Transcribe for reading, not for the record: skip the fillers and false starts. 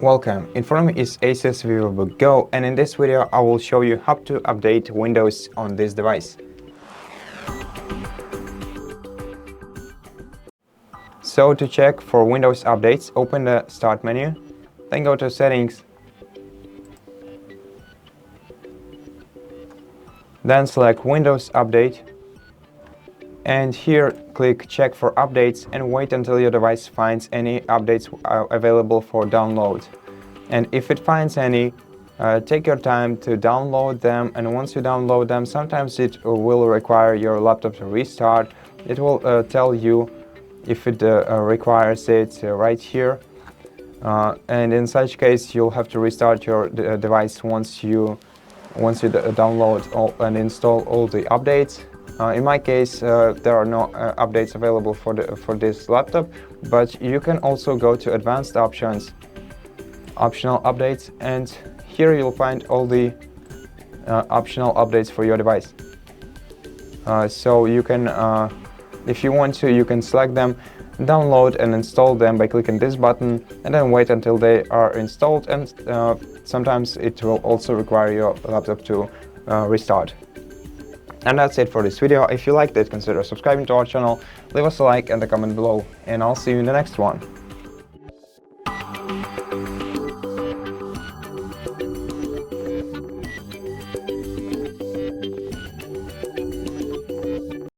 Welcome, in front of me is ASUS VivoBook Go, and in this video I will show you how to update Windows on this device. So to check for Windows updates, open the Start menu, then go to Settings, then select Windows Update, and here click Check for Updates and wait until your device finds any updates available for download. And if it finds any, take your time to download them, and once you download them, sometimes it will require your laptop to restart. It will tell you if it requires it right here, and in such case you'll have to restart your device once you download and install all the updates. In my case, there are no updates available for this laptop, but you can also go to Advanced Options, Optional Updates, and here you'll find all the optional updates for your device. So you can, if you want to, you can select them, download and install them by clicking this button, and then wait until they are installed, and sometimes it will also require your laptop to restart. And that's it for this video. If you liked it, consider subscribing to our channel, leave us a like and a comment below, and I'll see you in the next one.